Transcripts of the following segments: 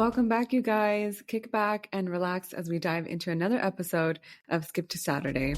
Welcome back, you guys. Kick back and relax as we dive into another episode of Skip to Saturday.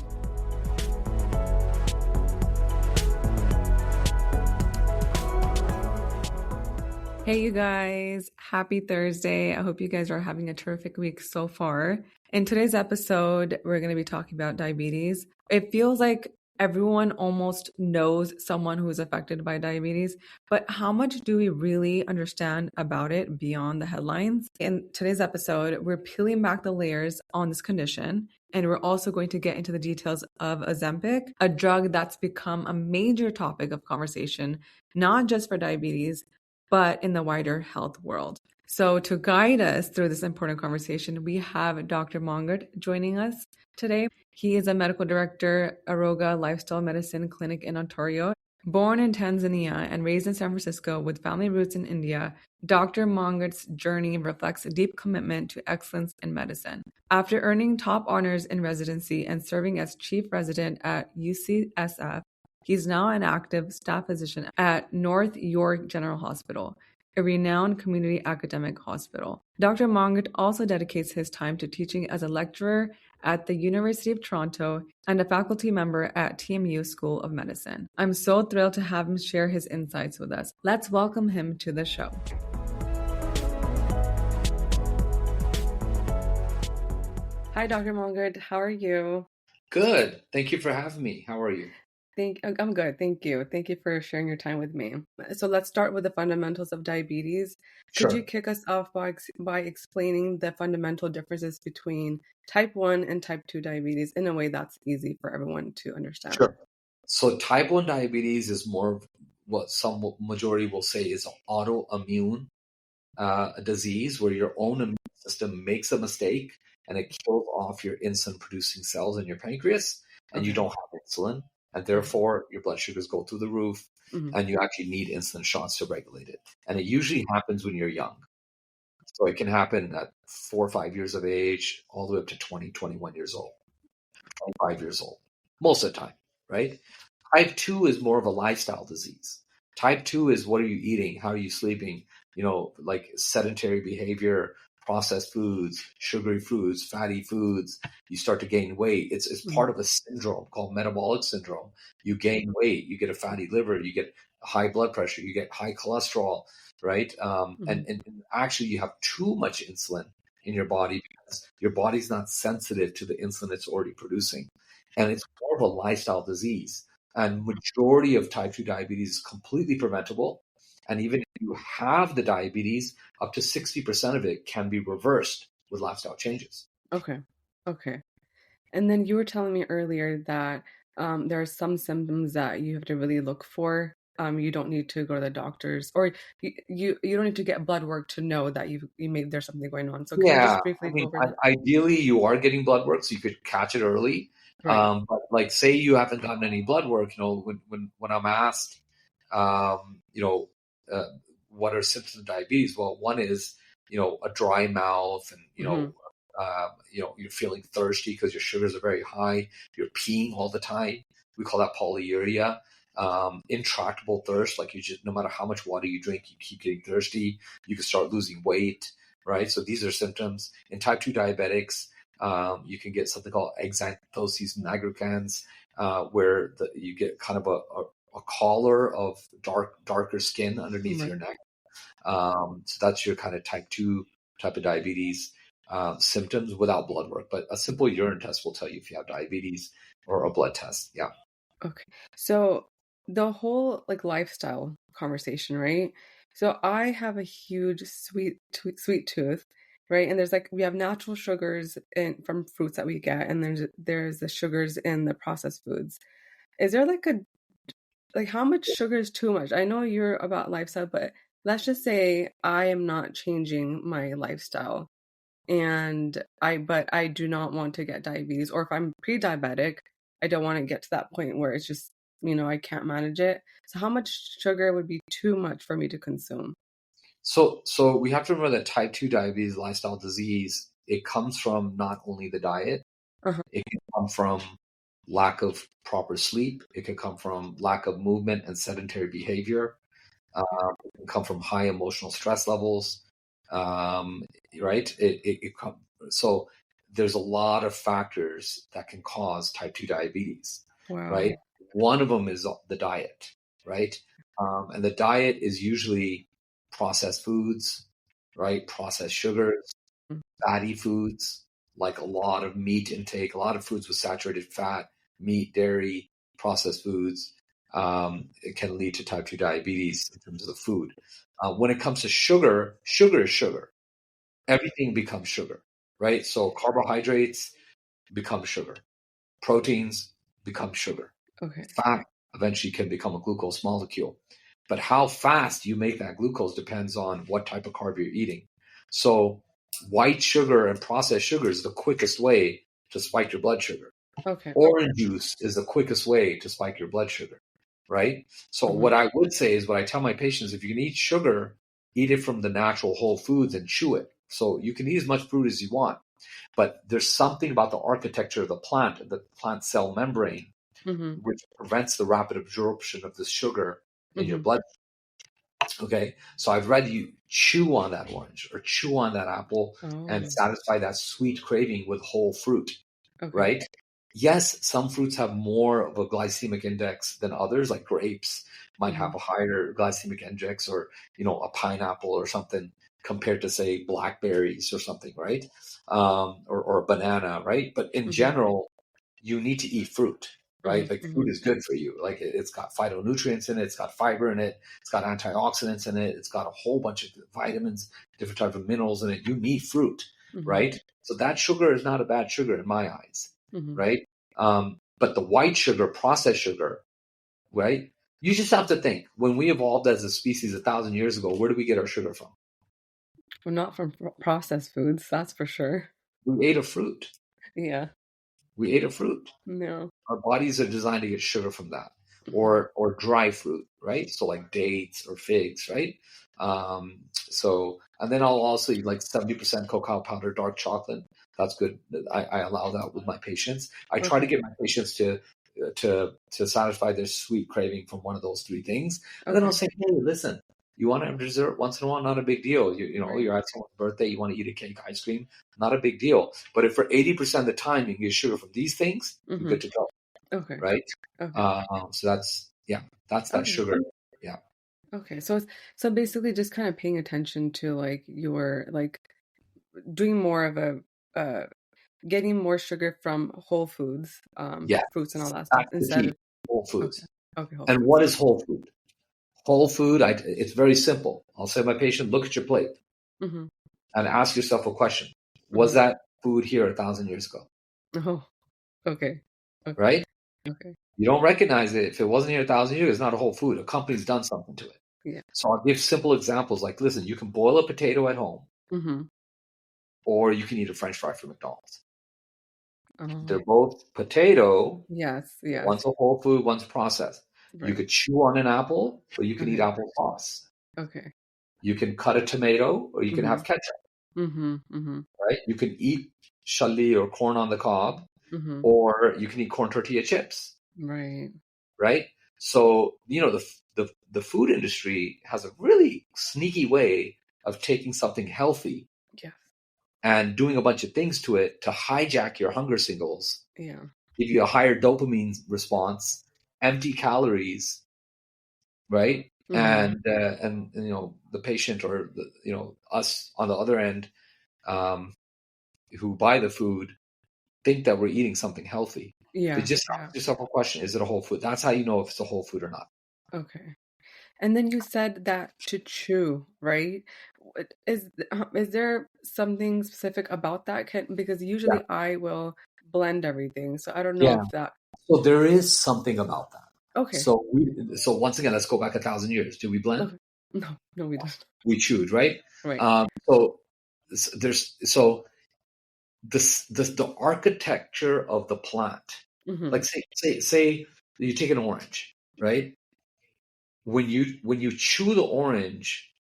Hey, you guys. Happy Thursday. I hope you guys are having a terrific week so far. In today's episode, we're going to be talking about diabetes. It feels like everyone almost knows someone who is affected by diabetes, but how much do we really understand about it beyond the headlines? In today's episode, we're peeling back the layers on this condition, and we're also going to get into the details of Ozempic, a drug that's become a major topic of conversation, not just for diabetes, but in the wider health world. So to guide us through this important conversation, we have Dr. Mangat joining us today. He is a medical director, Aroga Lifestyle Medicine Clinic in Ontario. Born in Tanzania and raised in San Francisco with family roots in India, Dr. Mangat's journey reflects a deep commitment to excellence in medicine. After earning top honors in residency and serving as chief resident at UCSF, he's now an active staff physician at North York General Hospital, a renowned community academic hospital. Dr. Mangat also dedicates his time to teaching as a lecturer at the University of Toronto and a faculty member at TMU School of Medicine. I'm so thrilled to have him share his insights with us. Let's welcome him to the show. Hi, Dr. Mangat. How are you? Good. Thank you for having me. How are you? I'm good. Thank you. Thank you for sharing your time with me. So let's start with the fundamentals of diabetes. Could Sure. you kick us off by explaining the fundamental differences between type 1 and type 2 diabetes in a way that's easy for everyone to understand? Sure. So type 1 diabetes is more of what some majority will say is an autoimmune disease where your own immune system makes a mistake and it kills off your insulin producing cells in your pancreas and you don't have insulin. And therefore, your blood sugars go through the roof, and you actually need insulin shots to regulate it. And it usually happens when you're young. So it can happen at 4 or 5 years of age, all the way up to 20, 21 years old, 25 years old, most of the time, right? Type 2 is more of a lifestyle disease. Type 2 is what are you eating? How are you sleeping? Like sedentary behavior, processed foods, sugary foods, fatty foods. You start to gain weight. It's part of a syndrome called metabolic syndrome. You gain weight, you get a fatty liver, you get high blood pressure, you get high cholesterol, right? And actually you have too much insulin in your body because your body's not sensitive to the insulin it's already producing. And it's more of a lifestyle disease. And majority of type 2 diabetes is completely preventable. And even if you have the diabetes, up to 60% of it can be reversed with lifestyle changes. Okay. And then you were telling me earlier that there are some symptoms that you have to really look for. You don't need to go to the doctors, or you don't need to get blood work to know that there's something going on. So can you just briefly go over that? Ideally, you are getting blood work, so you could catch it early. Right. But like, say you haven't gotten any blood work, when I'm asked, what are symptoms of diabetes? Well, one is, a dry mouth and, you're feeling thirsty because your sugars are very high. You're peeing all the time. We call that polyuria. Intractable thirst, like no matter how much water you drink, you keep getting thirsty. You can start losing weight, right? So these are symptoms. In type 2 diabetics, you can get something called xanthocele nigricans, where you get kind of a collar of darker skin underneath your neck. So that's your kind of type 2 type of diabetes symptoms without blood work. But a simple urine test will tell you if you have diabetes, or a blood test. Yeah. Okay. So the whole lifestyle conversation, right? So I have a huge sweet tooth, right? And we have natural sugars from fruits that we get, and there's the sugars in the processed foods. Is there how much sugar is too much? I know you're about lifestyle, but let's just say I am not changing my lifestyle, but I do not want to get diabetes, or if I'm pre-diabetic, I don't want to get to that point where it's just, I can't manage it. So how much sugar would be too much for me to consume? So we have to remember that type 2 diabetes, lifestyle disease, it comes from not only the diet, it can come from lack of proper sleep. It can come from lack of movement and sedentary behavior. It can come from high emotional stress levels. right? So there's a lot of factors that can cause type 2 diabetes, right? Wow. One of them is the diet, right? And the diet is usually processed foods, right? Processed sugars, fatty foods, like a lot of meat intake, a lot of foods with saturated fat, meat, dairy, processed foods. It can lead to type 2 diabetes in terms of the food. When it comes to sugar, sugar is sugar. Everything becomes sugar, right? So carbohydrates become sugar. Proteins become sugar. Okay. Fat eventually can become a glucose molecule. But how fast you make that glucose depends on what type of carb you're eating. So white sugar and processed sugar is the quickest way to spike your blood sugar. Okay. Orange juice is the quickest way to spike your blood sugar, right? So Mm-hmm. what I would say is what I tell my patients, if you can eat sugar, eat it from the natural whole foods and chew it. So you can eat as much fruit as you want, but there's something about the architecture of the plant cell membrane, Mm-hmm. which prevents the rapid absorption of the sugar in your Mm-hmm. blood. Okay, so I'd rather you chew on that orange or chew on that apple and Oh, satisfy that sweet craving with whole fruit, okay. right? Yes, some fruits have more of a glycemic index than others, like grapes might Mm-hmm. have a higher glycemic index, or a pineapple or something compared to say blackberries or something, right? Or a banana, right? But in Mm-hmm. general, you need to eat fruit, right? Like Mm-hmm. fruit is good for you. Like it's got phytonutrients in it, it's got fiber in it, it's got antioxidants in it, it's got a whole bunch of vitamins, different types of minerals in it. You need fruit, Mm-hmm. right? So that sugar is not a bad sugar in my eyes, Mm-hmm. right? But the white sugar, processed sugar, right? You just have to think, when we evolved as a species 1,000 years ago, where did we get our sugar from? Well, not from processed foods, that's for sure. We ate a fruit. Yeah. We ate a fruit. No. Our bodies are designed to get sugar from that, Mm-hmm. or dry fruit, right? So like dates or figs, right? And then I'll also eat like 70% cacao powder, dark chocolate. That's good. I allow that with my patients. I try to Okay. get my patients to satisfy their sweet craving from one of those three things, and then I'll Okay. say, hey, listen, you want to have dessert once in a while, not a big deal. Right. You're at someone's birthday, you want to eat a cake, ice cream, not a big deal. But if for 80% of the time you can get sugar from these things, you're Mm-hmm. good to go, Okay. right? Okay. So that's that Okay. sugar. Yeah, Okay. So basically just kind of paying attention to like your like doing more of a uh getting more sugar from whole foods, yes, fruits and all that stuff that's the instead key. of Whole okay. foods. Okay, whole And foods. what is whole food? Whole food, it's very simple. I'll say to my patient, look at your plate Mm-hmm. and ask yourself a question. Was Mm-hmm. that food here 1,000 years ago? Oh, okay. Okay. Right? Okay. You don't recognize it. If it wasn't here 1,000 years, it's not a whole food. A company's done something to it. Yeah. So I'll give simple examples like, listen, you can boil a potato at home, Mm-hmm. or you can eat a French fry from McDonald's. Oh, They're both potato. yes, yes. One's a whole food, one's processed. You Right. could chew on an apple, or you can eat Okay. applesauce. Okay. You can cut a tomato, or you can Mm-hmm. have ketchup, Mm-hmm. Mm-hmm. right? You can eat challi or corn on the cob, Mm-hmm. or you can eat corn tortilla chips, Right. right? So, the food industry has a really sneaky way of taking something healthy Yes. and doing a bunch of things to it to hijack your hunger signals, Yeah. give you a higher dopamine response, empty calories, right? Mm-hmm. And the patient, or us on the other end, um, who buy the food, think that we're eating something healthy. But Yeah. just Yeah. ask yourself a question: is it a whole food? That's how you know if it's a whole food or not. Okay. And then you said that to chew, right? Is there something specific about that? Because Yeah, usually I will blend everything, so I don't know yeah. if that. So there is something about that. Okay. So once again, let's go back 1,000 years. Do we blend? Okay. No, no, we don't. We chewed, right? Right. So there's so the architecture of the plant, Mm-hmm. like say you take an orange, right? When you chew the orange,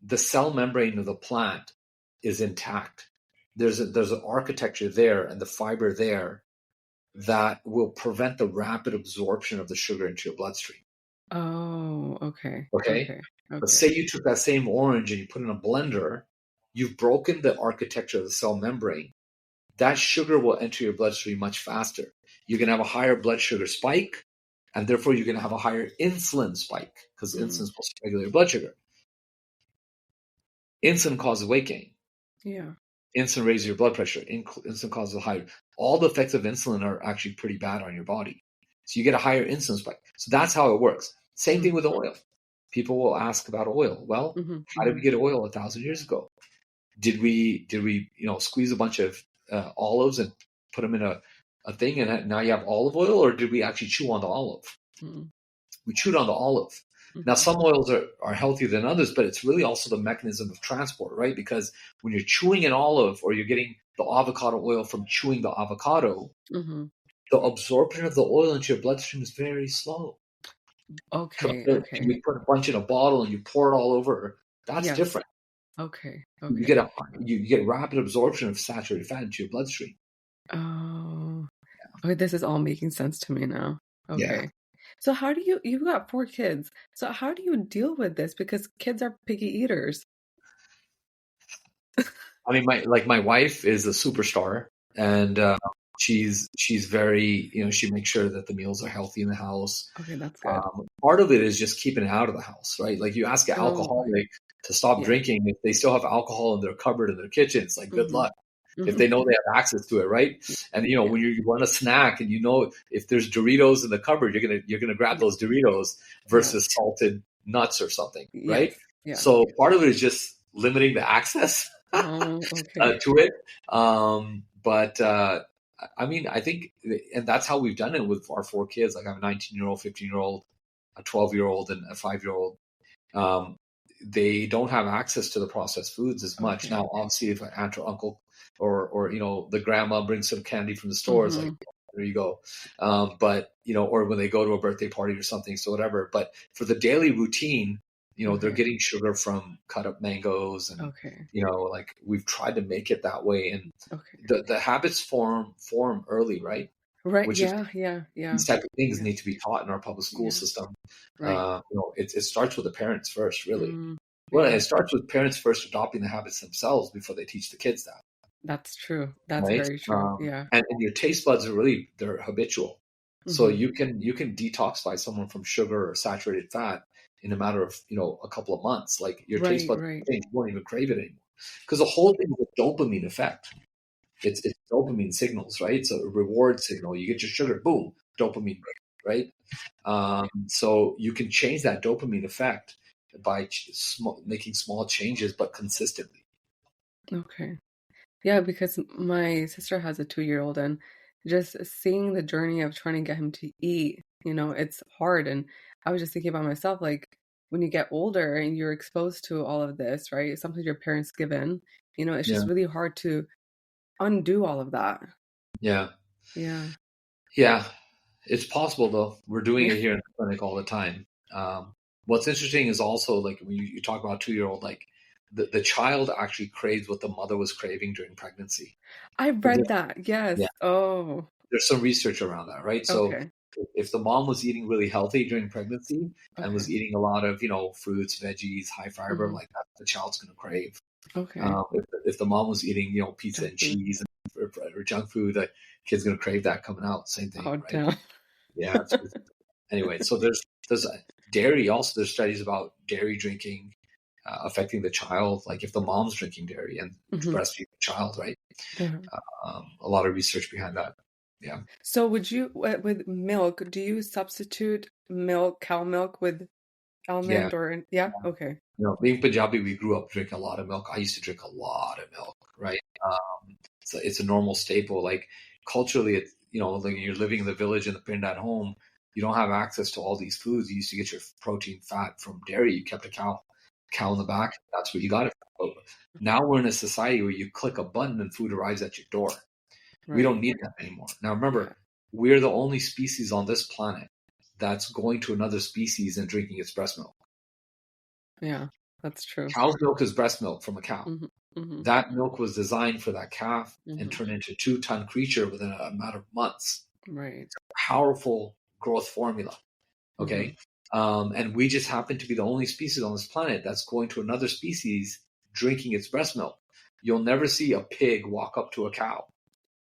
the cell membrane of the plant is intact. There's an architecture there and the fiber there that will prevent the rapid absorption of the sugar into your bloodstream. Oh, okay. Okay, Okay. but Okay. say you took that same orange and you put it in a blender, you've broken the architecture of the cell membrane. That sugar will enter your bloodstream much faster. You're going to have a higher blood sugar spike, and therefore you're going to have a higher insulin spike, because insulin is supposed to regulate your blood sugar. Insulin causes weight gain. Yeah. Insulin raises your blood pressure. Insulin causes a higher. All the effects of insulin are actually pretty bad on your body. So you get a higher insulin spike. So that's how it works. Same thing with oil. People will ask about oil. Well, how did we get oil 1,000 years ago? Did we squeeze a bunch of olives and put them in a thing, and now you have olive oil, or did we actually chew on the olive? We chewed on the olive. Now, some oils are healthier than others, but it's really also the mechanism of transport, right? Because when you're chewing an olive, or you're getting the avocado oil from chewing the avocado, the absorption of the oil into your bloodstream is very slow. Okay. You put a bunch in a bottle and you pour it all over. That's different. Okay. You get rapid absorption of saturated fat into your bloodstream. Oh, okay. This is all making sense to me now. Okay. Yeah. So how do you've got 4 kids. So how do you deal with this? Because kids are picky eaters. I mean, my wife is a superstar, and she's very, she makes sure that the meals are healthy in the house. Okay, that's good. Part of it is just keeping it out of the house, right? Like, you ask an alcoholic to stop drinking, if they still have alcohol in their cupboard in their kitchen, it's like, good luck. If they know they have access to it, right? And when you want a snack, and if there's Doritos in the cupboard, you're gonna grab those Doritos versus salted nuts or something, right? Yeah. So part of it is just limiting the access to it. But I mean, I think, and that's how we've done it with our 4 kids. Like, I have a 19-year-old, 15-year-old, a 12-year-old, and a 5-year-old. They don't have access to the processed foods as much. Now, obviously, if an aunt or uncle or the grandma brings some candy from the store, it's like, there you go. But or when they go to a birthday party or something, so whatever. But for the daily routine, they're getting sugar from cut up mangoes, and like, we've tried to make it that way, and the habits form early, right? Right. Which Yeah. These type of things need to be taught in our public school system. Right. It starts with the parents first, really. Well, it starts with parents first adopting the habits themselves before they teach the kids that. That's true. That's right? very true. Yeah. And your taste buds are they're habitual. So you can detoxify someone from sugar or saturated fat in a matter of a couple of months. Like, your taste buds change, you won't even crave it anymore. Because the whole thing is a dopamine effect. It's dopamine signals, right? It's a reward signal. You get your sugar, boom, dopamine, right? So you can change that dopamine effect by making small changes, but consistently. Okay. Yeah, because my sister has a 2-year-old, and just seeing the journey of trying to get him to eat, it's hard. And I was just thinking about myself, like, when you get older and you're exposed to all of this, right? Sometimes your parents give in, it's just really hard to undo all of that. Yeah. Yeah. Yeah. It's possible, though. We're doing it here in the clinic all the time. What's interesting is also, like, when you talk about 2-year-old, like, the child actually craves what the mother was craving during pregnancy. I read that. Yes. Yeah. Oh. There's some research around that, right? So if the mom was eating really healthy during pregnancy and was eating a lot of, fruits, veggies, high fiber, like that, the child's going to crave. Okay. If the mom was eating, pizza and cheese or junk food, the kid's going to crave that coming out. Same thing, right? Damn. Yeah. Anyway, so there's dairy also. There's studies about dairy drinking affecting the child. Like, if the mom's drinking dairy and breastfeeding the child, right? A lot of research behind that. Yeah. So would you, with milk, do you substitute cow milk with almond or, Okay. Being Punjabi, we grew up drinking a lot of milk. I used to drink a lot of milk, right? It's a normal staple. Like, culturally, it's, like, you're living in the village and the pind at home, you don't have access to all these foods. You used to get your protein, fat from dairy. You kept a cow in the back. That's what you got it from. Now we're in a society where you click a button and food arrives at your door. Right. We don't need that anymore. Now, remember, we're the only species on this planet that's going to another species and drinking its breast milk. Yeah, that's true. Cow's milk is breast milk from a cow. That milk was designed for that calf and turned into a 2-ton creature within a matter of months. Right. It's a powerful growth formula. Okay. And we just happen to be the only species on this planet that's going to another species drinking its breast milk. You'll never see a pig walk up to a cow.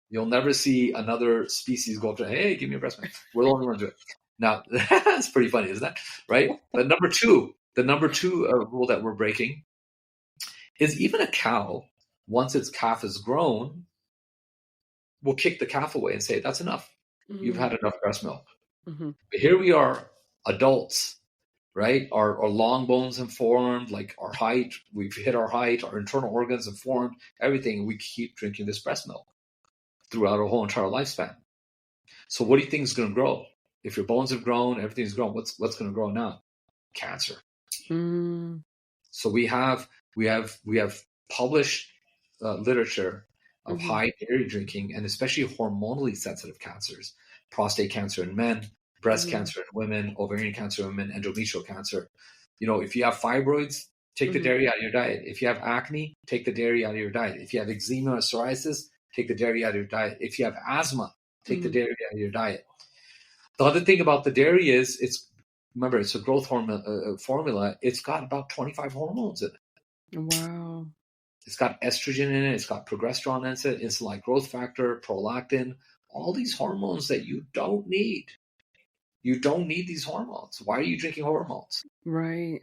You'll never see another species go up to, hey, give me a breast milk. We're the only ones doing it. Now, that's pretty funny, isn't that? Right? But the number two rule that we're breaking is even a cow, once its calf is grown, will kick the calf away and say, that's enough. You've had enough breast milk. Mm-hmm. But here we are, adults, right? Our long bones have formed, like our height, we've hit our height, our internal organs have formed, everything. We keep drinking this breast milk throughout our whole entire lifespan. So what do you think is going to grow? If your bones have grown, everything's grown, what's going to grow now? Cancer. So we have published literature of high dairy drinking, and especially hormonally sensitive cancers, prostate cancer in men, breast cancer in women, ovarian cancer in women, endometrial cancer. If you have fibroids, take the dairy out of your diet. If you have acne, take the dairy out of your diet. If you have eczema or psoriasis, take the dairy out of your diet. If you have asthma, take the dairy out of your diet. The other thing about the dairy is remember, it's a growth hormone formula. It's got about 25 hormones in it. Wow. It's got estrogen in it. It's got progesterone in it. It's like growth factor, prolactin, all these hormones that you don't need. You don't need these hormones. Why are you drinking hormones? Right.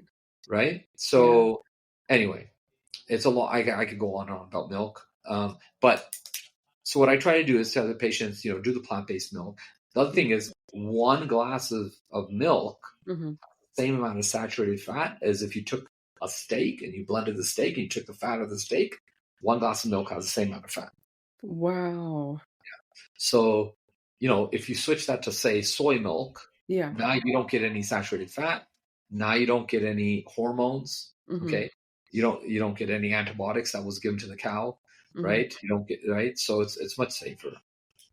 Right? So anyway, it's a lot. I could go on and on about milk. But so what I try to do is tell the patients, do the plant-based milk. The other thing is 1 glass of milk, same amount of saturated fat as if you took a steak and you blended the steak and you took the fat of the steak. 1 glass of milk has the same amount of fat. Wow. Yeah. So, if you switch that to, say, soy milk, now you don't get any saturated fat. Now you don't get any hormones. Okay. You don't get any antibiotics that was given to the cow, right? You don't get, right. So it's much safer.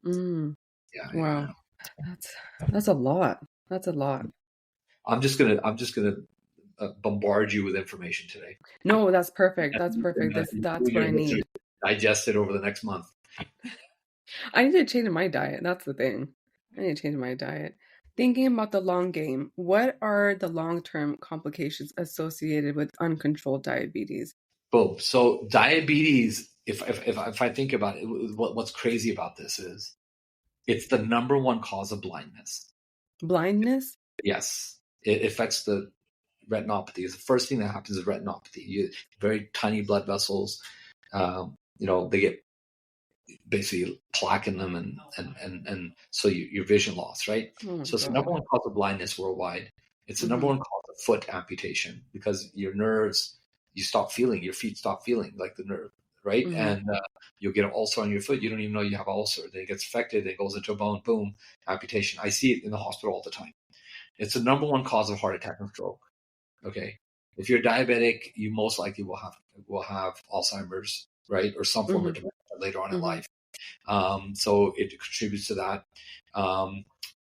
Yeah. Wow. That's a lot. That's a lot. I'm just gonna bombard you with information today. No, that's perfect. That's perfect. That's what I need. Digest it over the next month. I need to change my diet. That's the thing. I need to change my diet. Thinking about the long game, what are the long-term complications associated with uncontrolled diabetes? Boom. So diabetes, if I think about it, what's crazy about this is it's the number one cause of blindness. Blindness? Yes. It affects the retinopathy. It's the first thing that happens is retinopathy. Very tiny blood vessels. They get basically plaque in them, and so your vision loss, right? So it's the number one cause of blindness worldwide. It's the number one cause of foot amputation because your nerves, you stop feeling, your feet stop feeling like the nerve, right? And you'll get an ulcer on your foot. You don't even know you have an ulcer. Then it gets infected. It goes into a bone. Boom, amputation. I see it in the hospital all the time. It's the number one cause of heart attack and stroke. Okay, if you're diabetic, you most likely will have Alzheimer's, right, or some form of dementia later on in life. So it contributes to that.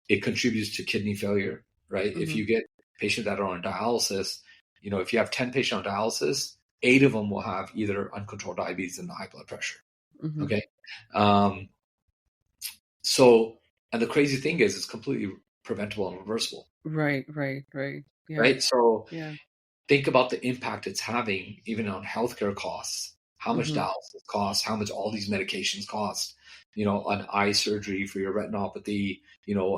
It contributes to kidney failure, right? If you get patients that are on dialysis, if you have 10 patients on dialysis, 8 of them will have either uncontrolled diabetes and high blood pressure. Okay. And the crazy thing is it's completely preventable and reversible. Right. Yeah. Right. So think about the impact it's having even on healthcare costs. How much dialysis costs, how much all these medications cost, an eye surgery for your retinopathy,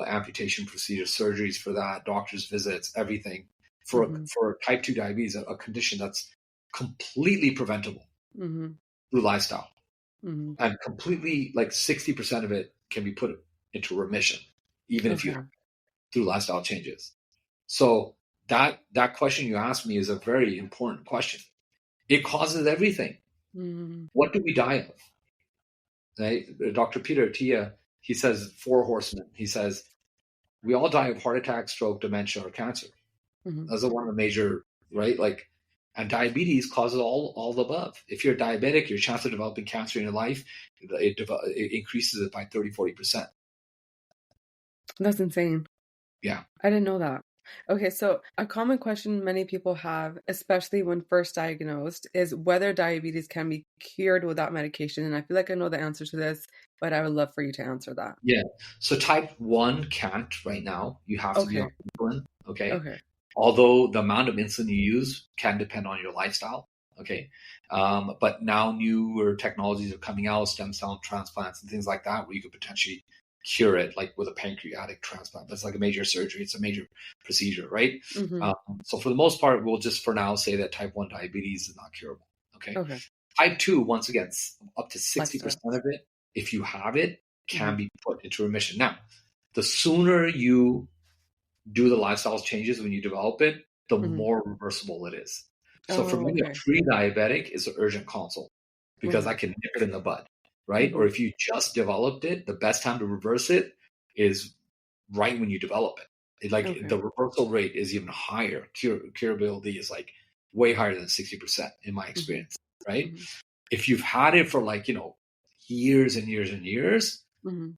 amputation procedure, surgeries for that, doctor's visits, everything for type 2 diabetes, a condition that's completely preventable through lifestyle. And completely, like 60% of it can be put into remission, even if you have through lifestyle changes. So that question you asked me is a very important question. It causes everything. What do we die of? Right? Dr. Peter Attia, he says 4 horsemen. He says we all die of heart attack, stroke, dementia, or cancer. Those are one of the major, right? And diabetes causes all the above. If you're diabetic, your chance of developing cancer in your life, it increases it by 30-40%. That's insane. Yeah. I didn't know that. Okay, so a common question many people have, especially when first diagnosed, is whether diabetes can be cured without medication. And I feel like I know the answer to this, but I would love for you to answer that. Yeah. So type 1 can't right now. You have to be on insulin. Okay. Although the amount of insulin you use can depend on your lifestyle. Okay. But now newer technologies are coming out, stem cell transplants and things like that, where you could potentially cure it, like with a pancreatic transplant. That's like a major surgery. It's a major procedure, right? Mm-hmm. So for the most part, we'll just for now say that type 1 diabetes is not curable. Okay. Okay. Type 2, once again, up to Lifestyle. 60% of it, if you have it, can Mm-hmm. be put into remission. Now, the sooner you do the lifestyle changes when you develop it, the Mm-hmm. more reversible it is. So for Oh, me, a okay. pre-diabetic is an urgent consult because Right. I can nip it in the bud, right? Mm-hmm. Or if you just developed it, the best time to reverse it is right when you develop it. Like Okay. the reversal rate is even higher. Curability is like way higher than 60% in my Mm-hmm. experience, right? Mm-hmm. If you've had it for like, years and years and years, Mm-hmm.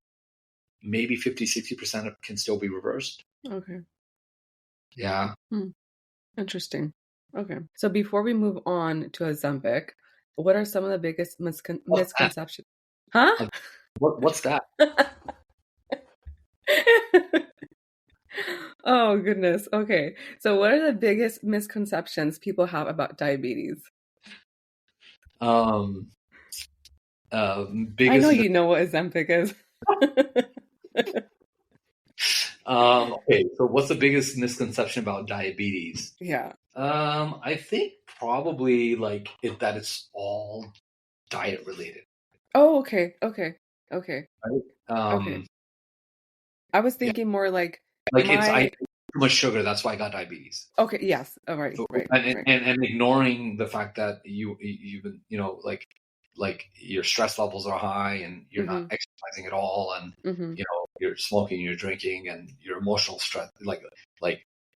maybe 50, 60% of it can still be reversed. Okay. Yeah. Hmm. Interesting. Okay. So before we move on to Ozempic, what are some of the biggest What's that? misconceptions? Huh? Uh, what's that? Oh, goodness. Okay. So what are the biggest misconceptions people have about diabetes? Um, I know biggest. you know what Ozempic is. Okay, so what's the biggest misconception about diabetes? Yeah. I think probably like that it's all diet related, Oh, okay. Okay. Okay. right? Okay. I was Yeah, thinking more like like I my ate too much sugar, that's why I got diabetes. okay, yes. Oh, right, So, right, and, right. and and ignoring the fact that you've been like your stress levels are high and you're not Mm-hmm. exercising at all, and Mm-hmm. you're smoking, you're drinking, and your emotional stress, like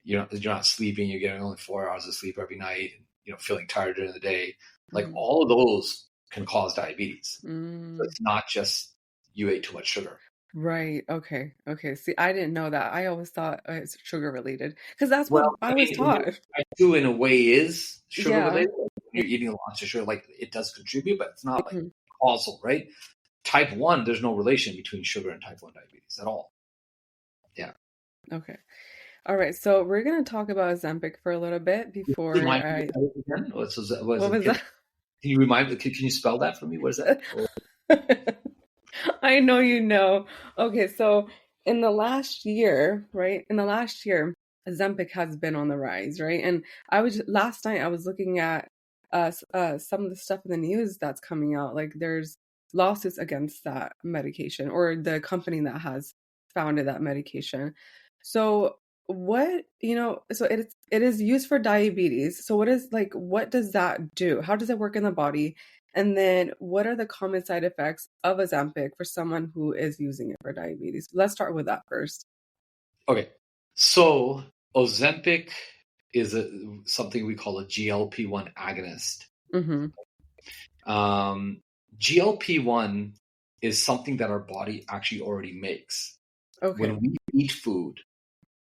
you're not sleeping, you're getting only 4 hours of sleep every night, and feeling tired during the day, like Mm-hmm. all of those can cause diabetes. So Mm. it's not just you ate too much sugar. Right. Okay. Okay. See, I didn't know that. I always thought it's sugar related because that's what Well, I I was mean, taught. type 2 in a way is sugar Yeah. related. When you're eating lots of sugar, like it does contribute, but it's not like Mhm. causal, right? Type 1, there's no relation between sugar and type 1 diabetes at all. Yeah. Okay. All right. So we're gonna talk about Ozempic for a little bit before Remind me I. what that is again? What is What it? was Can that? you remind me? Can you spell that for me? What is that? I know you know. Okay, so in the last year, right? In the last year, Ozempic has been on the rise, right? And I was last night I was looking at some of the stuff in the news that's coming out. Like there's lawsuits against that medication or the company that has founded that medication. So what, so it is used for diabetes. So what does that do? How does it work in the body? And then what are the common side effects of Ozempic for someone who is using it for diabetes? Let's start with that first. Okay. So Ozempic is something we call a GLP-1 agonist. Mm-hmm. Um, GLP-1 is something that our body actually already makes. Okay. When we eat food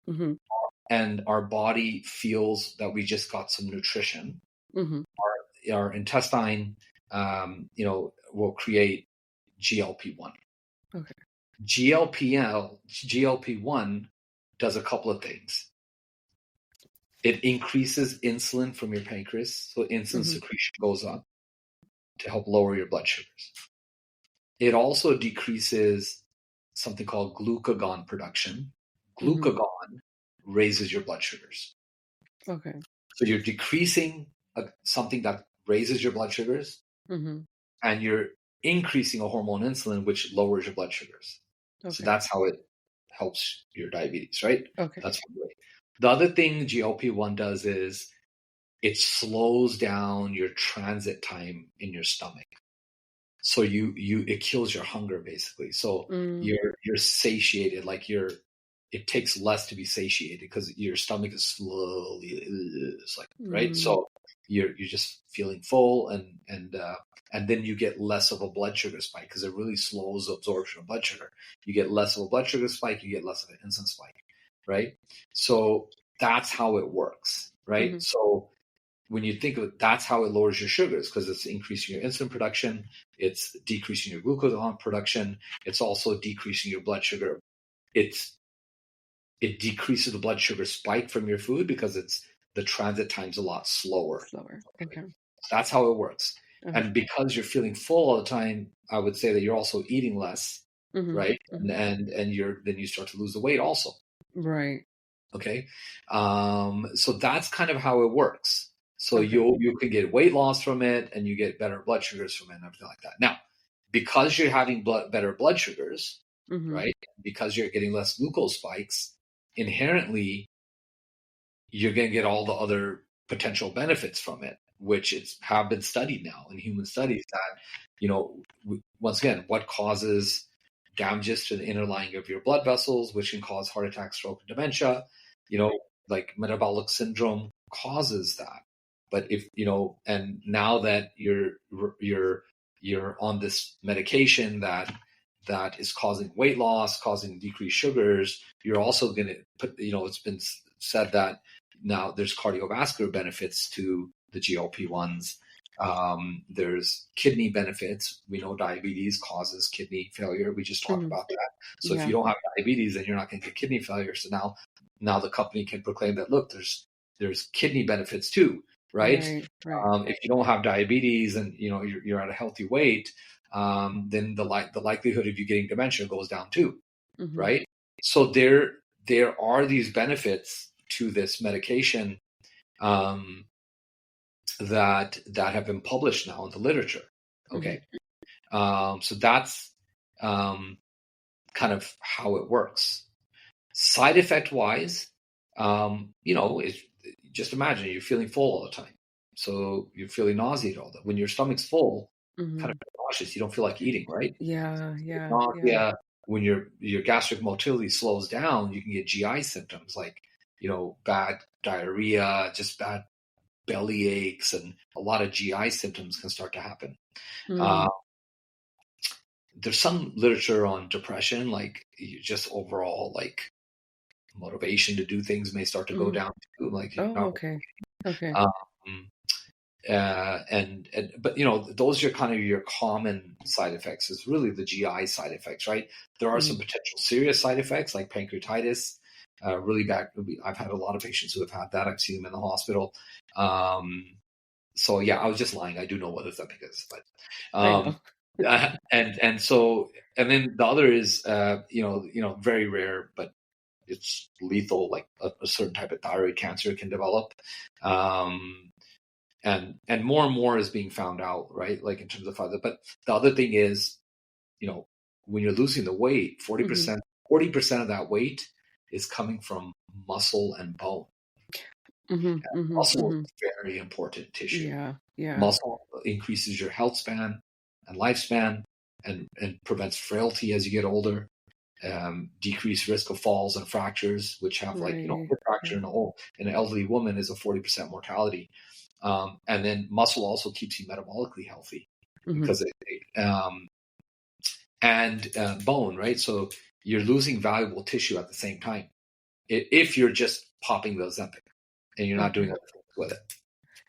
Mm-hmm. and our body feels that we just got some nutrition, Mm-hmm. our intestine, will create GLP-1. Okay. GLP-1 does a couple of things. It increases insulin from your pancreas, so insulin Mm-hmm. secretion goes up to help lower your blood sugars. It also decreases something called glucagon production. Mm-hmm. Glucagon raises your blood sugars. Okay. So you're decreasing something that raises your blood sugars, Mm-hmm. and you're increasing a hormone insulin, which lowers your blood sugars. So Okay. that's how it helps your diabetes, right? Okay. That's one way. The other thing GLP-1 does is it slows down your transit time in your stomach. So it kills your hunger basically. So Mm. you're satiated, like it takes less to be satiated because your stomach is slowly, it's like, right? Mm. So you're just feeling full, and then you get less of a blood sugar spike because it really slows the absorption of blood sugar. You get less of a blood sugar spike, you get less of an insulin spike, right? So that's how it works, Mm-hmm. right? So when you think of it, that's how it lowers your sugars because it's increasing your insulin production, it's decreasing your glucagon production, it's also decreasing your blood sugar. It decreases the blood sugar spike from your food because the transit time's a lot slower. Slower. Okay. Okay. That's how it works. Okay. And because you're feeling full all the time, I would say that you're also eating less, Mm-hmm. right? Mm-hmm. And then you start to lose the weight also. Right. Okay. So that's kind of how it works. So Okay. you can get weight loss from it, and you get better blood sugars from it and everything like that. Now, because you're having better blood sugars, Mm-hmm. right? Because you're getting less glucose spikes, inherently you're going to get all the other potential benefits from it, which have been studied now in human studies that, once again, what causes damages to the inner lining of your blood vessels, which can cause heart attack, stroke, and dementia, like metabolic syndrome causes that. But and now that you're on this medication that is causing weight loss, causing decreased sugars, you're also going to put, it's been said that now there's cardiovascular benefits to the GLP-1s. There's kidney benefits. We know diabetes causes kidney failure. We just talked Mm-hmm. about that. So if Yeah. you don't have diabetes, then you're not going to get kidney failure. So now the company can proclaim that, look, there's kidney benefits too, right? Right. If you don't have diabetes and you're at a healthy weight, then the likelihood of you getting dementia goes down too, Mm-hmm. right? So there are these benefits to this medication that have been published now in the literature. Okay, so that's kind of how it works. Side effect wise, it's, just imagine you're feeling full all the time, so you're feeling nauseated all the. When your stomach's full, kind Mm-hmm. of nauseous, you don't feel like eating, right? Yeah. Nausea. When your gastric motility slows down, you can get GI symptoms like bad diarrhea, just bad belly aches, and a lot of GI symptoms can start to happen. Mm-hmm. Uh, there's some literature on depression, like just overall like motivation to do things may start to go Mm-hmm. down too, like you're Oh, not. okay. Um, and but those are kind of your common side effects. Is really the GI side effects, right? There are some Mm-hmm. potential serious side effects like pancreatitis, really bad. I've had a lot of patients who have had that. I've seen them in the hospital. So yeah, I was just lying. I do know what Ozempic is, but I know. and so and then the other is very rare, but it's lethal. Like a certain type of thyroid cancer can develop. And more and more is being found out, right? Like in terms of other. But the other thing is, when you're losing the weight, 40% 40% of that weight is coming from muscle and bone. Mm-hmm. Mm-hmm. Muscle Mm-hmm. is very important tissue. Yeah. Muscle increases your health span and lifespan, and prevents frailty as you get older. Decreased risk of falls and fractures, which have Right. hip fracture in an elderly woman is a 40% mortality. And then muscle also keeps you metabolically healthy Mm-hmm. because and bone, right? So you're losing valuable tissue at the same time if you're just popping the Ozempic and you're not doing Okay. other things with it.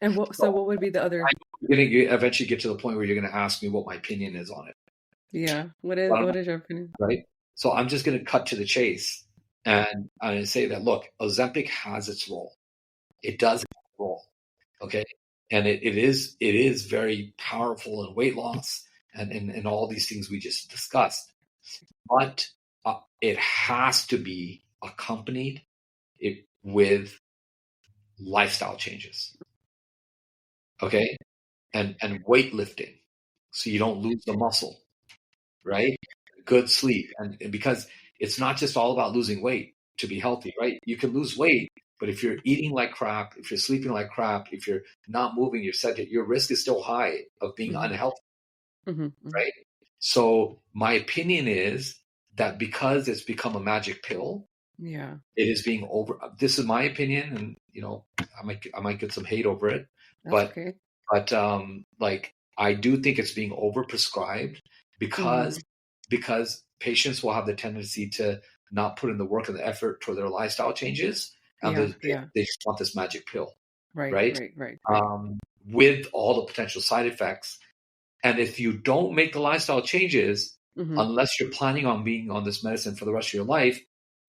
And so what would be the other? I'm going to eventually get to the point where you're going to ask me what my opinion is on it. Yeah. What is your opinion? Right? So I'm just going to cut to the chase, and I'm going to say that, look, Ozempic has its role. It does have a role. Okay. And it is very powerful in weight loss and all these things we just discussed. But it has to be accompanied with lifestyle changes. Okay. And weightlifting, so you don't lose the muscle, right? Good sleep. And because it's not just all about losing weight to be healthy, right? You can lose weight, but if you're eating like crap, if you're sleeping like crap, if you're not moving, your risk is still high of being Mm-hmm. unhealthy, Mm-hmm. right? So my opinion is that because it's become a magic pill, Yeah. it is being over. This is my opinion, and I might get some hate over it, That's but okay. like I do think it's being overprescribed Mm-hmm. because patients will have the tendency to not put in the work and the effort toward their lifestyle changes, and Yeah. they just want this magic pill, Right. right? Right. Right. With all the potential side effects. And if you don't make the lifestyle changes, Mm-hmm. unless you're planning on being on this medicine for the rest of your life,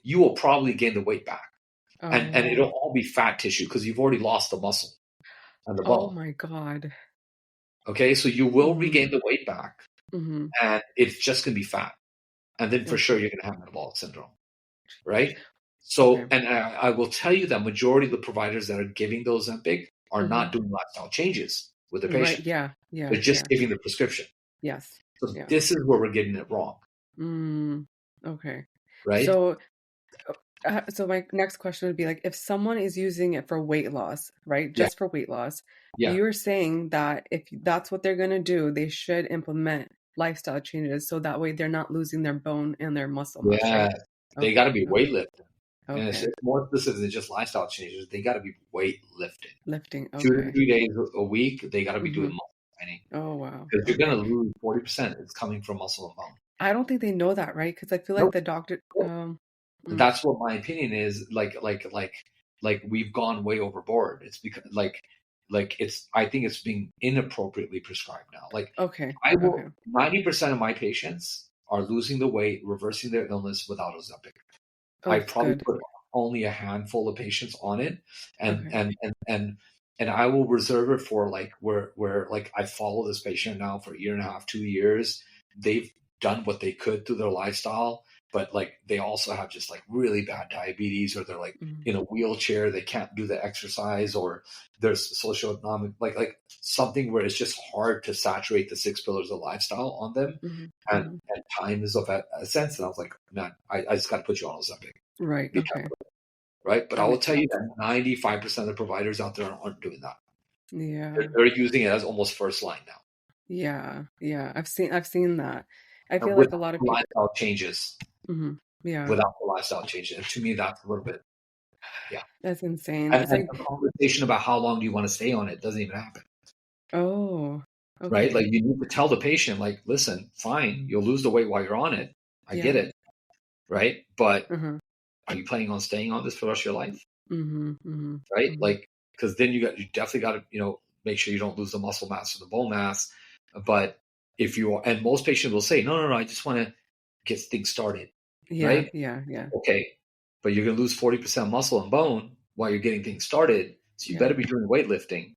you will probably gain the weight back. And Oh. it'll all be fat tissue because you've already lost the muscle and the Oh bone, my God. Okay, so you will regain the weight back, Mm-hmm. and it's just going to be fat, and then for sure Okay. you're going to have metabolic syndrome, right? Okay. So, and I will tell you that majority of the providers that are giving those Ozempic are Mm-hmm. not doing lifestyle changes with the Right. patient. Yeah. Yeah. They're just Yeah. giving the prescription. Yes. So Yeah. this is where we're getting it wrong, Okay. right? So, so my next question would be like, if someone is using it for weight loss, right? Yeah, Just for weight loss, yeah, you're saying that if that's what they're going to do, they should implement lifestyle changes so that way they're not losing their bone and their muscle mass, yeah. right? They got Okay. to be Okay. weightlifting, and it's Okay. more specific than just lifestyle changes. They got to be weightlifting. Lifting. 2 to Okay. 3 days a week, they got to be doing Mm-hmm. muscle training Oh, wow. because you're going Okay. to lose 40%. It's coming from muscle and bone. I don't think they know that, right? Because I feel No, like the doctor, no. mm, That's what my opinion is. Like we've gone way overboard. It's because like it's. I think it's being inappropriately prescribed now. Like okay. I Okay. will. 90% of my patients are losing the weight, reversing their illness without Ozempic. Oh, I that's probably good. put only a handful of patients on it, and Okay. and and and and I will reserve it for like where like I follow this patient now for a year and a half, 2 years. They've done what they could through their lifestyle, but like they also have just like really bad diabetes, or they're like Mm-hmm. in a wheelchair, they can't do the exercise, or there's socioeconomic like something where it's just hard to saturate the 6 pillars of lifestyle on them, Mm-hmm. and Mm-hmm. time is of a sense. And I was like, man, I just got to put you on Ozempic, Right. Okay. right? But I That will makes tell you sense. that 95% of the providers out there aren't doing that. Yeah. They're using it as almost first line now. Yeah. Yeah. I've seen that. I And feel like a without lot of the people. lifestyle changes, Yeah. without the lifestyle changes. And to me, that's a little bit, yeah. That's insane. And, It's and like, the conversation about how long do you want to stay on it doesn't even happen, oh, right? Like okay. you need to tell the patient, like, listen, fine, you'll lose the weight while you're on it. I get Yeah. it, right? But Uh-huh. are you planning on staying on this for the rest of your life, Mm-hmm. Mm-hmm. right? Mm-hmm. Like, because then you definitely got to, make sure you don't lose the muscle mass or the bone mass. But if you are, and most patients will say, no, I just want to get things started, Yeah. right? Yeah. Yeah. Okay, but you're going to lose 40% muscle and bone while you're getting things started. So you Yeah. better be doing weightlifting,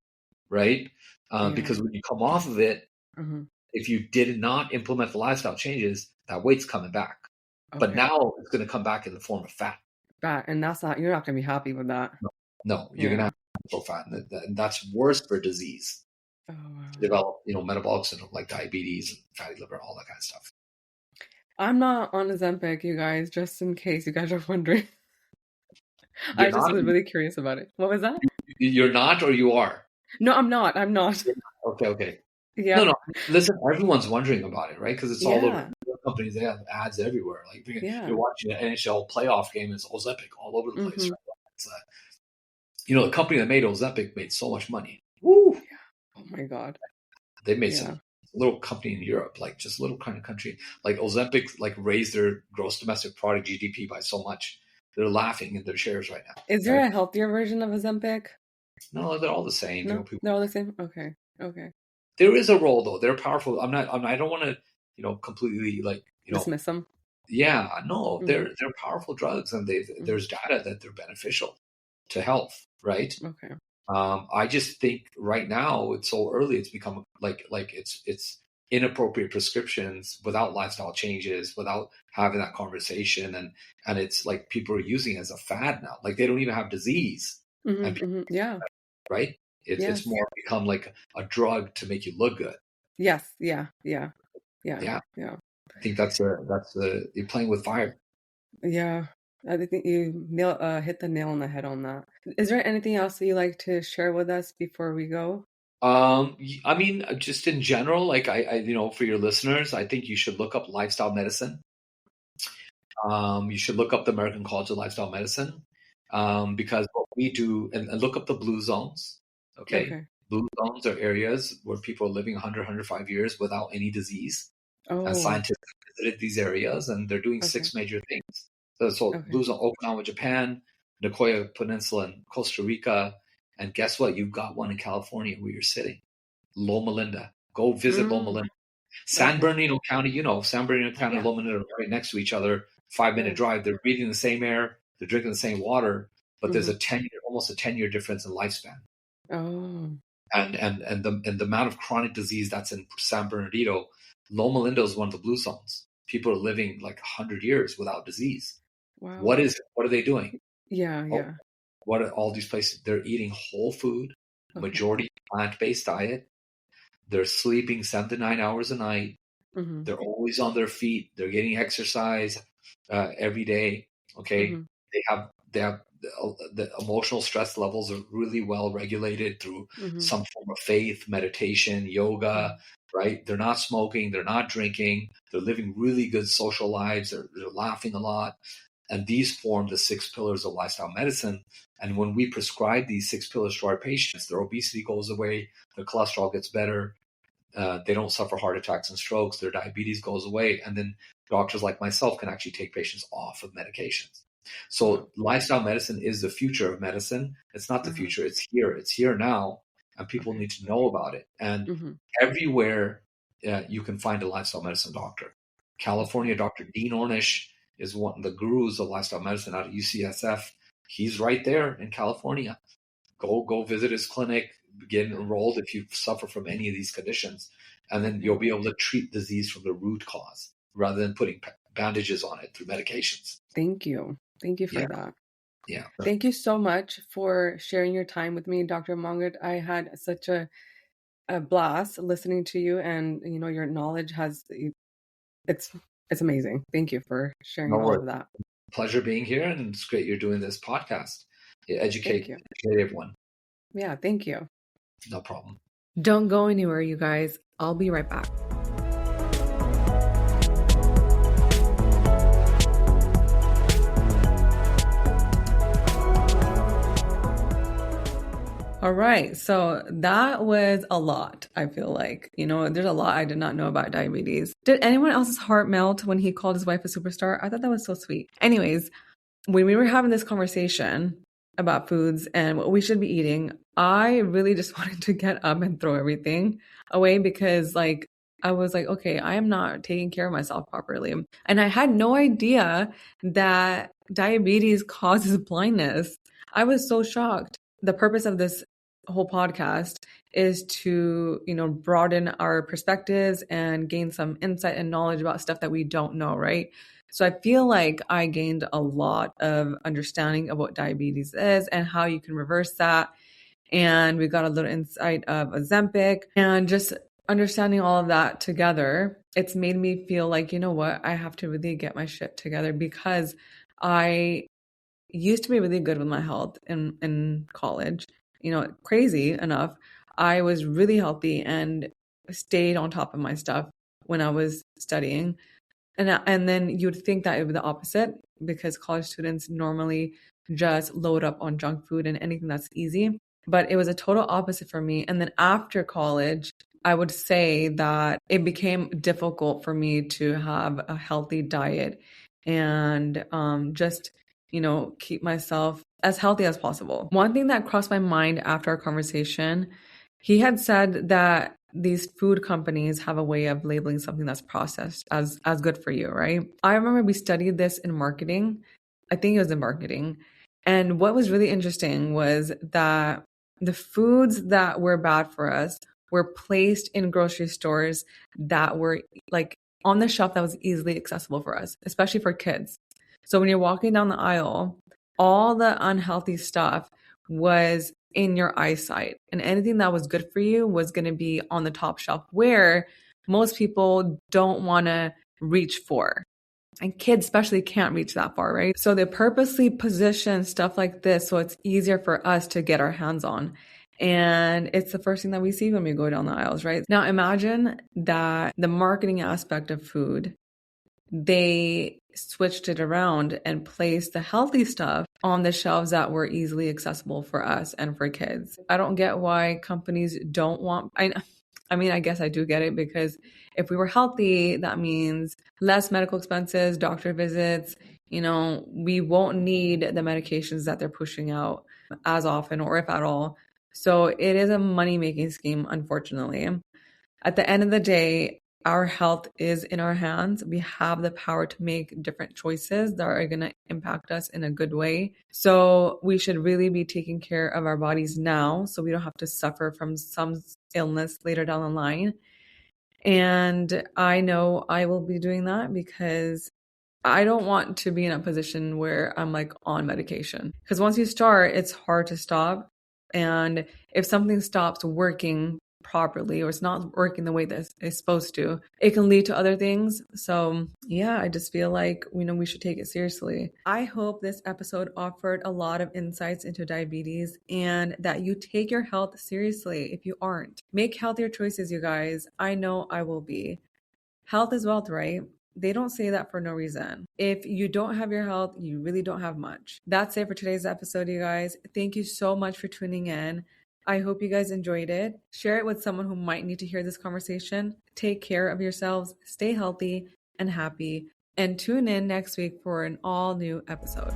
right? Yeah. Because when you come off of it, Uh-huh. if you did not implement the lifestyle changes, that weight's coming back. But Okay. now it's going to come back in the form of fat. That, and that's not, you're not gonna be happy with that. No, no, you're going to Yeah. have muscle fat, and that's worse for disease Oh, wow. to develop, metabolic syndrome like diabetes and fatty liver, all that kind of stuff. I'm not on Ozempic, you guys, just in case you guys are wondering. You're I just not, was really curious about it. What was that? you're not, or you are. No, I'm not. I'm not. Okay, okay. No, Yeah. no. Listen, everyone's wondering about it, right? Because it's all over. Yeah. Companies, they have ads everywhere. Like you're Yeah. watching an NHL playoff game, it's Ozempic all over the place, Mm-hmm. right? It's, the company that made Ozempic made so much money. Woo! Yeah. Oh my God. They made Yeah. some little company in Europe, like just little kind of country, like Ozempic, like raised their gross domestic product GDP by so much. They're laughing in their shares right now, Is there right? a healthier version of Ozempic? No, they're all the same. No? People. They're all the same? Okay. Okay. There is a role though. They're powerful. I don't want to, completely like, Dismiss them? yeah, no, Mm-hmm. they're powerful drugs, and Mm-hmm. there's data that they're beneficial to health, right? Okay. I just think right now it's so early. It's become like it's inappropriate prescriptions without lifestyle changes, without having that conversation, and it's like people are using it as a fad now. Like they don't even have disease, and Mm-hmm. Mm-hmm. Yeah. right? It's Yes. more become like a drug to make you look good. Yes. Yeah. Yeah. Yeah. Yeah, Yeah. I think that's you're playing with fire. Yeah. I think you hit the nail on the head on that. Is there anything else that you like to share with us before we go? I mean, just in general, like for your listeners, I think you should look up lifestyle medicine. You should look up the American College of Lifestyle Medicine, because what we do, and look up the blue zones. Okay, Okay. blue zones are areas where people are living 100, 105 years without any disease, and Oh, scientists visited these areas, and they're doing okay. 6 major things. So Okay. blue zone, Okinawa, Japan, Nicoya Peninsula, and Costa Rica, and guess what? You've got one in California where you're sitting. Loma Linda. Go visit Loma Mm, Linda. San okay. Bernardino County, San Bernardino County and Yeah. Loma Linda are right next to each other, 5 minute Nice. drive. They're breathing the same air, they're drinking the same water, but there's Mm-hmm. almost a 10-year difference in lifespan. Oh. And the amount of chronic disease that's in San Bernardino, Loma Linda is one of the blue zones. People are living like 100 years without disease. Wow. What is it? What are they doing? Yeah, Oh, yeah. what are all these places? They're eating whole food, Okay. majority plant-based diet. They're sleeping 7 to 9 hours a night. Mm-hmm. They're always on their feet. They're getting exercise every day. Okay, Mm-hmm. they have the emotional stress levels are really well regulated through Mm-hmm. some form of faith, meditation, yoga. Right? They're not smoking. They're not drinking. They're living really good social lives. They're laughing a lot. And these form the 6 pillars of lifestyle medicine. And when we prescribe these 6 pillars to our patients, their obesity goes away, their cholesterol gets better, they don't suffer heart attacks and strokes, their diabetes goes away. And then doctors like myself can actually take patients off of medications. So lifestyle medicine is the future of medicine. It's not the future. It's here. It's here now. And people need to know about it. And everywhere you can find a lifestyle medicine doctor. California, Dr. Dean Ornish is one of the gurus of lifestyle medicine out of UCSF. He's right there in California. Go visit his clinic, get enrolled if you suffer from any of these conditions, and then you'll be able to treat disease from the root cause rather than putting bandages on it through medications. Thank you. Thank you for that. Yeah. Thank you so much for sharing your time with me, Dr. Mangat. I had such a blast listening to you, and your knowledge it's amazing. Thank you for sharing all of that. Pleasure being here, and it's great you're doing this podcast. Educate everyone. Yeah, thank you. No problem. Don't go anywhere, you guys. I'll be right back. All right. So that was a lot, I feel like. There's a lot I did not know about diabetes. Did anyone else's heart melt when he called his wife a superstar? I thought that was so sweet. Anyways, when we were having this conversation about foods and what we should be eating, I really just wanted to get up and throw everything away because I was like, okay, I am not taking care of myself properly. And I had no idea that diabetes causes blindness. I was so shocked. The purpose of this whole podcast is to, broaden our perspectives and gain some insight and knowledge about stuff that we don't know, right? So I feel like I gained a lot of understanding of what diabetes is and how you can reverse that. And we got a little insight of Ozempic, and just understanding all of that together, it's made me feel like, you know what, I have to really get my shit together, because I used to be really good with my health in college. Crazy enough, I was really healthy and stayed on top of my stuff when I was studying. And then you'd think that it would be the opposite, because college students normally just load up on junk food and anything that's easy. But it was a total opposite for me. And then after college, I would say that it became difficult for me to have a healthy diet and just, keep myself as healthy as possible. One thing that crossed my mind after our conversation, he had said that these food companies have a way of labeling something that's processed as good for you, right? I remember we studied this in marketing. I think it was in marketing. And what was really interesting was that the foods that were bad for us were placed in grocery stores that were on the shelf that was easily accessible for us, especially for kids. So when you're walking down the aisle, all the unhealthy stuff was in your eyesight, and anything that was good for you was going to be on the top shelf, where most people don't want to reach for. And kids especially can't reach that far, right? So they purposely position stuff like this so it's easier for us to get our hands on. And it's the first thing that we see when we go down the aisles, right? Now imagine that the marketing aspect of food, they switched it around and placed the healthy stuff on the shelves that were easily accessible for us and for kids. I don't get why companies don't want... I mean, I guess I do get it, because if we were healthy, that means less medical expenses, doctor visits. We won't need the medications that they're pushing out as often, or if at all. So it is a money-making scheme, unfortunately. At the end of the day, Our health is in our hands. We have the power to make different choices that are going to impact us in a good way. So we should really be taking care of our bodies now so we don't have to suffer from some illness later down the line. And I know I will be doing that because I don't want to be in a position where I'm like on medication. Because once you start, it's hard to stop. And if something stops working properly or it's not working the way that it's supposed to, it can lead to other things. So, yeah, I just feel like, we should take it seriously. I hope this episode offered a lot of insights into diabetes and that you take your health seriously if you aren't. Make healthier choices, you guys. I know I will be. Health is wealth, right? They don't say that for no reason. If you don't have your health, you really don't have much. That's it for today's episode, you guys. Thank you so much for tuning in. I hope you guys enjoyed it. Share it with someone who might need to hear this conversation. Take care of yourselves, stay healthy and happy, and tune in next week for an all new episode.